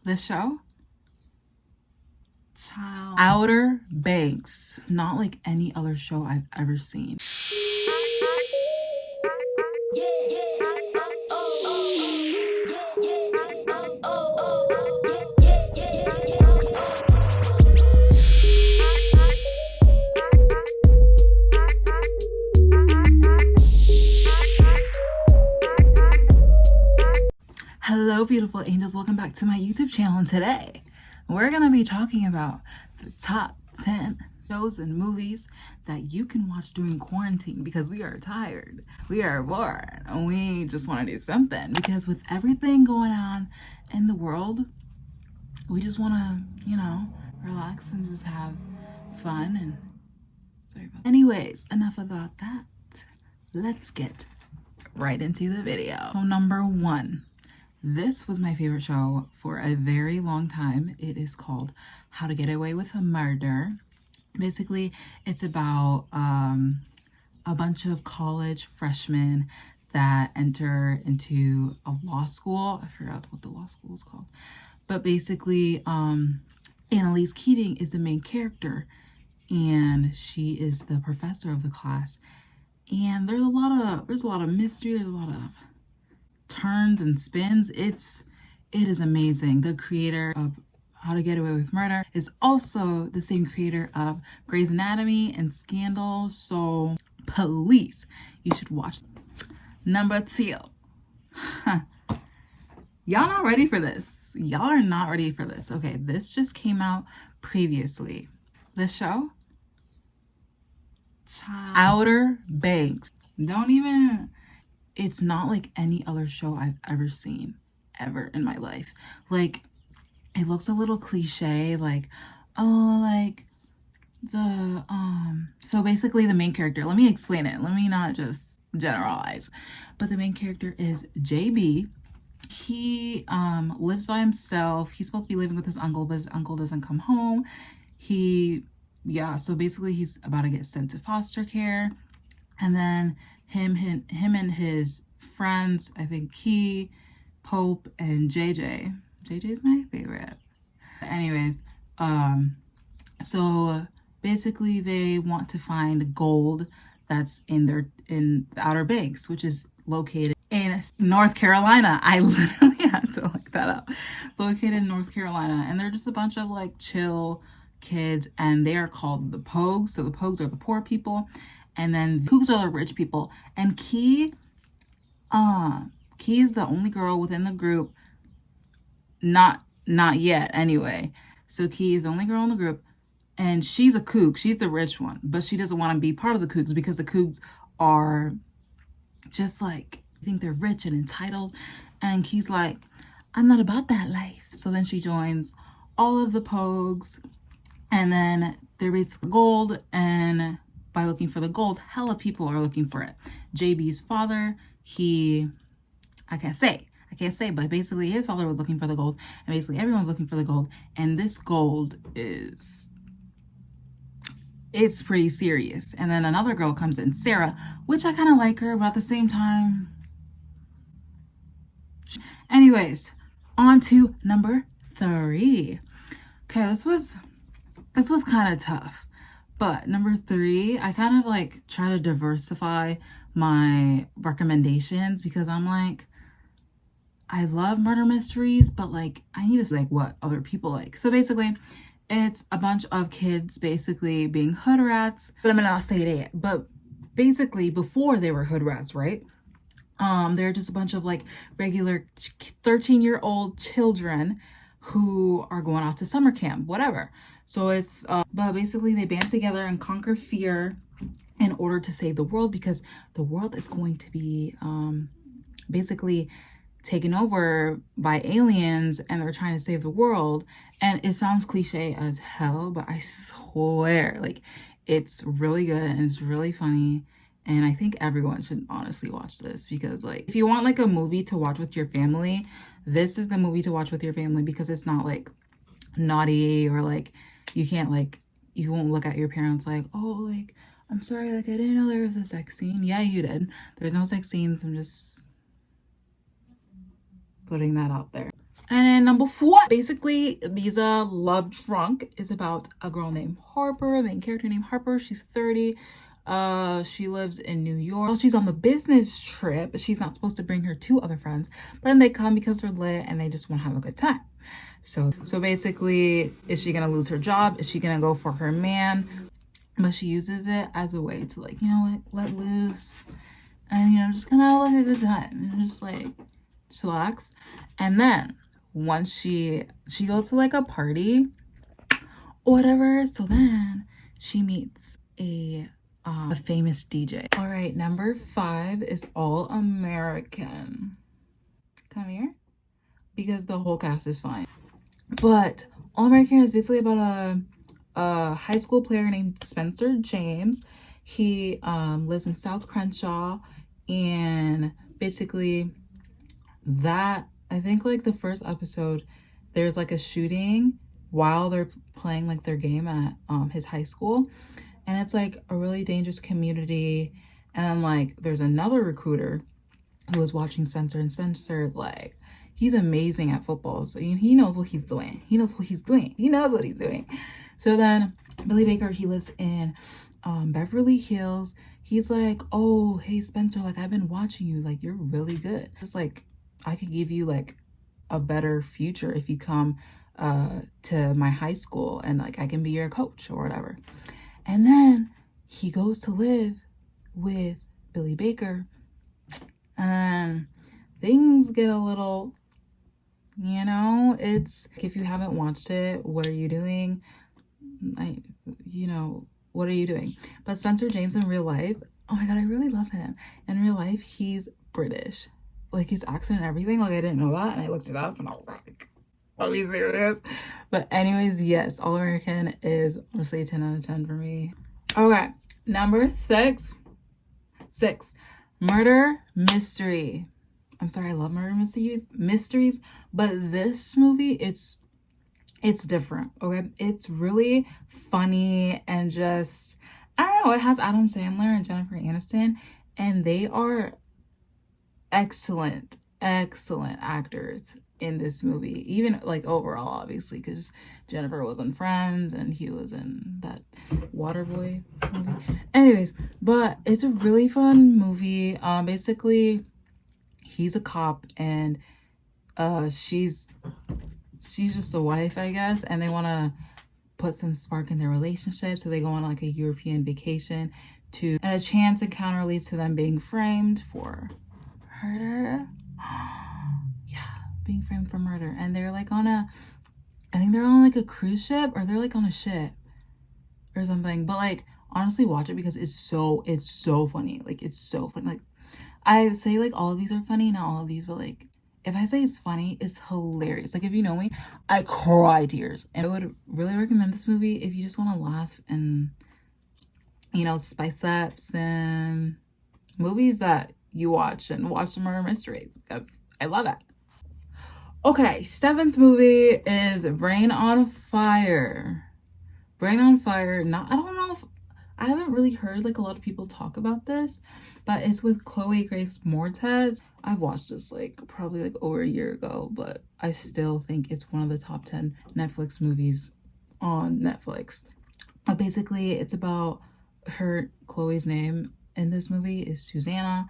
This show? Child. Outer Banks. Not like any other show I've ever seen. Hello, beautiful angels. Welcome back to my YouTube channel. And today, we're going to be talking about the top 10 shows and movies that you can watch during quarantine because we are tired. We are bored. And we just want to do something because with everything going on in the world, we just want to, relax and just have fun. And sorry about that. Anyways, enough about that. Let's get right into the video. So number 1. This was my favorite show for a very long time. It is called How to Get Away with a Murder. Basically, it's about a bunch of college freshmen that enter into a law school. I forgot what the law school is called. But basically, Annalise Keating is the main character, and she is the professor of the class. And there's a lot of mystery. There's a lot of turns and spins. It is amazing. The creator of How to Get Away with Murder is also the same creator of Grey's Anatomy and Scandal. So please, you should watch. Number 2. Y'all not ready for this. Y'all are not ready for this. Okay, this just came out previously. This show? Outer Banks. It's not like any other show I've ever seen ever in my life. Like, it looks a little cliche, like, so basically the main character, let me explain it. Let me not just generalize. But the main character is JB. He lives by himself. He's supposed to be living with his uncle, but his uncle doesn't come home. So basically he's about to get sent to foster care. And then him and his friends, I think Key, Pope, and JJ. JJ's my favorite. Anyways, so basically they want to find gold that's in the Outer Banks, which is located in North Carolina. I literally had to look that up. Located in North Carolina. And they're just a bunch of like chill kids, and they are called the Pogues. So the Pogues are the poor people. And then the Cougs are the rich people. And Key is the only girl within the group. Not yet, anyway. So Key is the only girl in the group. And she's a Coug. She's the rich one. But she doesn't want to be part of the Cougs because the Cougs are just like, I think they're rich and entitled. And Key's like, I'm not about that life. So then she joins all of the Pogues. And then they're basically gold, and by looking for the gold, hella people are looking for it. JB's father, I can't say, but basically his father was looking for the gold, and basically everyone's looking for the gold. And this gold it's pretty serious. And then another girl comes in, Sarah, which I kind of like her, but at the same time. Anyways, on to number 3. Okay, this was kind of tough. But number 3, I kind of like try to diversify my recommendations because I'm like, I love murder mysteries, but like I need to like what other people like. So basically, it's a bunch of kids basically being hood rats. But I'm gonna say that. But basically, before they were hood rats, right? They're just a bunch of like regular 13-year-old children who are going off to summer camp, whatever. So it's, but basically they band together and conquer fear in order to save the world because the world is going to be basically taken over by aliens and they're trying to save the world. And it sounds cliche as hell, but I swear, like, it's really good and it's really funny. And I think everyone should honestly watch this because, like, if you want like a movie to watch with your family, this is the movie to watch with your family because it's not like naughty or like you won't look at your parents like, oh, like, I'm sorry, like, I didn't know there was a sex scene. Yeah, you did. There's no sex scenes. I'm just putting that out there. And then number 4, basically, IBIZA Love Drunk is about a girl named Harper, main character named Harper. She's 30. She lives in New York. While she's on the business trip, she's not supposed to bring her 2 other friends, but then they come because they're lit and they just want to have a good time. So basically, is she gonna lose her job? Is she gonna go for her man? But she uses it as a way to, like, you know, like, let loose and, you know, just kind of like a good time and just like chillax. And then once she goes to like a party or whatever, so then she meets a famous DJ. All right, number 5 is All American. Come here, because the whole cast is fine. But All American is basically about a high school player named Spencer James. He lives in South Crenshaw, and basically that, I think like the first episode, there's like a shooting while they're playing like their game at his high school, and it's like a really dangerous community. And then like there's another recruiter who was watching Spencer, and Spencer is like, he's amazing at football, so he knows what he's doing. He knows what he's doing. So then Billy Baker, he lives in Beverly Hills. He's like, oh, hey Spencer, like I've been watching you, like you're really good. It's like, I could give you like a better future if you come to my high school, and like I can be your coach or whatever. And then he goes to live with Billy Baker, and things get a little, you know, it's, if you haven't watched it, what are you doing? What are you doing? But Spencer James in real life, oh my god, I really love him. In real life, he's British. Like his accent and everything, like I didn't know that, and I looked it up and I was like, are we serious? But anyways, yes, All American is honestly a 10 out of 10 for me. Okay, number 6, Murder Mystery. I'm sorry, I love murder mysteries, but this movie, it's different, okay? It's really funny and just, I don't know, it has Adam Sandler and Jennifer Aniston, and they are excellent actors in this movie. Even like overall, obviously, because Jennifer was in Friends and he was in that Waterboy movie. Anyways, but it's a really fun movie. Basically, he's a cop, and she's just a wife, I guess, and they want to put some spark in their relationship, so they go on like a European vacation and a chance encounter leads to them being framed for murder. Yeah, being framed for murder. And they're like I think they're on like a cruise ship, or they're like on a ship or something. But like, honestly, watch it because it's so funny. Like, it's so funny. Like, I say like all of these are funny, not all of these, but like if I say it's funny, it's hilarious. Like, if you know me, I cry tears. And I would really recommend this movie if you just want to laugh and, you know, spice up some movies that you watch, and watch some murder mysteries, because I love that. Okay, 7th movie is Brain on Fire. Brain on Fire, I don't know if, I haven't really heard like a lot of people talk about this, but it's with Chloe Grace Moretz. I've watched this like probably like over a year ago, but I still think it's one of the top 10 Netflix movies on Netflix. But basically, it's about Chloe's name in this movie is Susanna,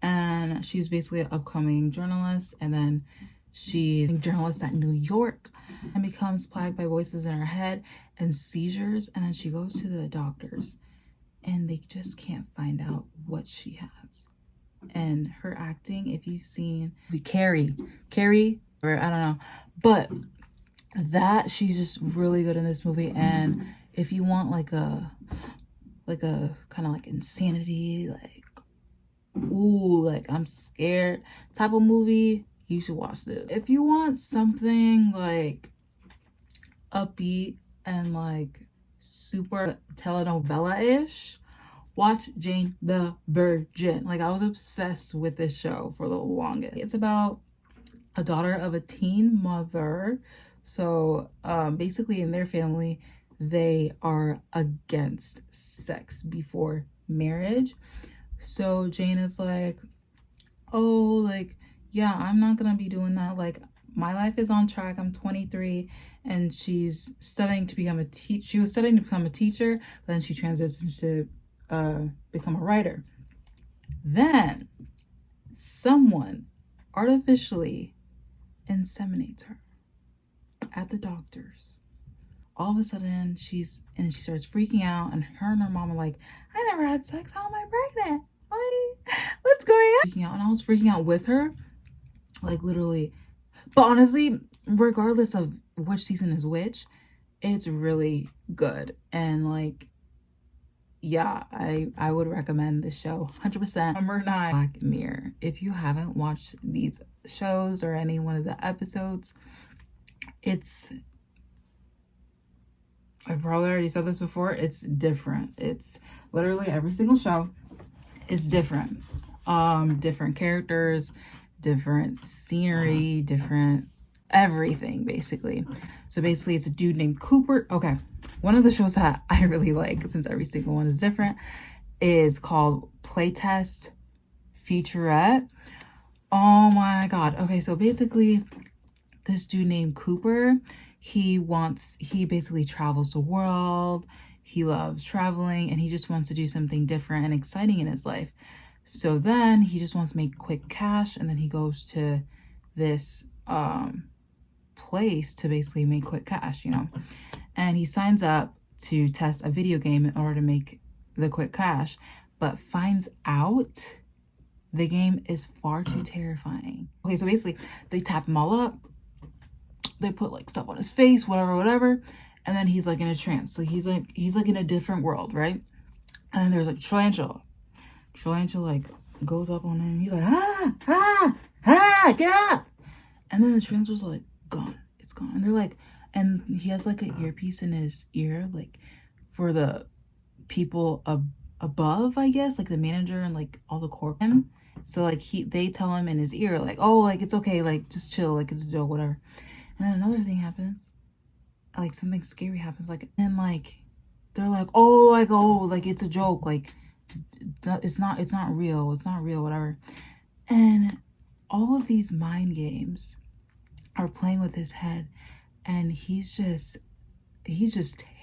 and she's basically an upcoming journalist, and then she's a journalist at New York and becomes plagued by voices in her head and seizures, and then she goes to the doctors and they just can't find out what she has. And her acting, if you've seen Carrie, or I don't know, but that, she's just really good in this movie. And if you want like a kind of like insanity, like, ooh, like I'm scared type of movie, you should watch this. If you want something like upbeat and like super telenovela-ish, watch Jane the Virgin. Like, I was obsessed with this show for the longest. It's about a daughter of a teen mother. So basically in their family, they are against sex before marriage. So Jane is like, oh, like, yeah, I'm not gonna be doing that. Like, my life is on track. I'm 23 and she's studying to become a teacher. She was studying to become a teacher, but then she transitions to become a writer. Then someone artificially inseminates her at the doctor's. All of a sudden she starts freaking out, and her mom are like, I never had sex, how am I pregnant? What's going on? Freaking out, and I was freaking out with her, like literally. But honestly, regardless of which season is which, it's really good. And like, yeah, I would recommend this show 100%. Number 9, Black Mirror. If you haven't watched these shows or any one of the episodes, I've probably already said this before, it's different. It's literally every single show is different. Different characters, different scenery, different everything, basically. So basically it's a dude named Cooper. Okay, one of the shows that I really like, since every single one is different, is called Playtest Featurette. Oh my god. Okay, so basically this dude named Cooper, he basically travels the world. He loves traveling and he just wants to do something different and exciting in his life. So then he just wants to make quick cash, and then he goes to this place to basically make quick cash, you know. And he signs up to test a video game in order to make the quick cash, but finds out the game is far too terrifying. Okay, so basically they tap him all up. They put like stuff on his face, whatever, and then he's like in a trance. So he's like in a different world, right? And then there's like tarantula like goes up on him. He's like, get up! And then the tarantula's like gone. It's gone. And they're like, and he has like an earpiece in his ear, like for the people above, I guess, like the manager and like all the corp. So like they tell him in his ear, like, oh, like it's okay, like just chill, like it's a joke, whatever. And then another thing happens, like something scary happens, like, and like they're like, oh, like it's a joke, like it's not real, whatever. And all of these mind games are playing with his head, and he's just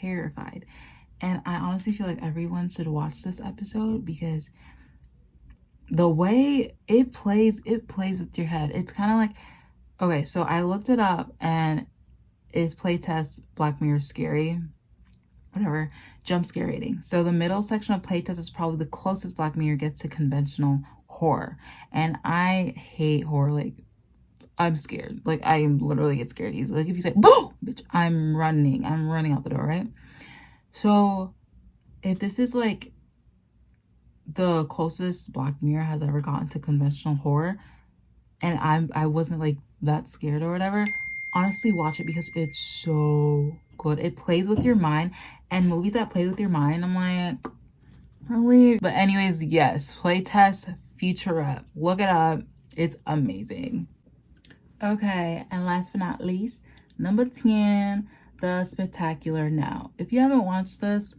terrified. And I honestly feel like everyone should watch this episode, because the way it plays with your head. It's kind of like, okay, so I looked it up, and is Playtest Black Mirror scary? Whatever, jump scare rating. So the middle section of Playtest is probably the closest Black Mirror gets to conventional horror. And I hate horror. Like, I'm scared. Like, I literally get scared easily. Like, if you say, boom, bitch, I'm running out the door, right? So if this is like the closest Black Mirror has ever gotten to conventional horror, and I wasn't like that scared or whatever, honestly watch it, because it's so good. It plays with your mind, and movies that play with your mind, I'm like, really? But anyways, yes, Playtest Featurette, look it up, it's amazing. Okay, and last but not least, number 10, The Spectacular Now. If you haven't watched this,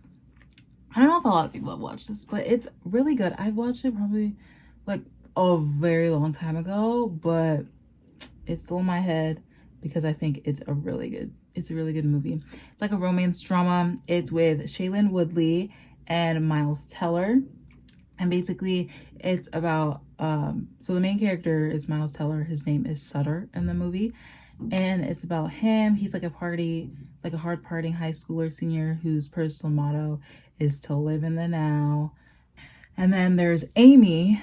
I don't know if a lot of people have watched this, but it's really good. I've watched it probably like a very long time ago, but it's still in my head because I think it's a really good movie. It's like a romance drama. It's with Shailene Woodley and Miles Teller. And basically it's about, so the main character is Miles Teller. His name is Sutter in the movie. And it's about him. He's like a hard partying high schooler senior whose personal motto is to live in the now. And then there's Amy.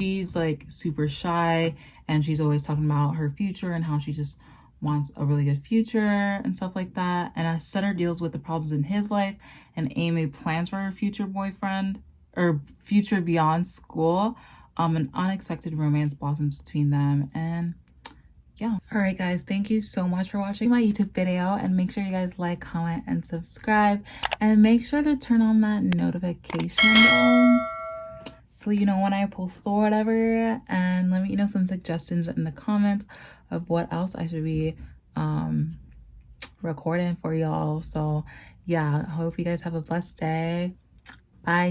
She's like super shy, and she's always talking about her future and how she just wants a really good future and stuff like that. And as Sutter deals with the problems in his life, and Amy plans for her future boyfriend or future beyond school, an unexpected romance blossoms between them. And yeah. All right, guys, thank you so much for watching my YouTube video, and make sure you guys like, comment, and subscribe, and make sure to turn on that notification bell so you know when I post or whatever. And let me know some suggestions in the comments of what else I should be recording for y'all. So yeah, hope you guys have a blessed day. Bye.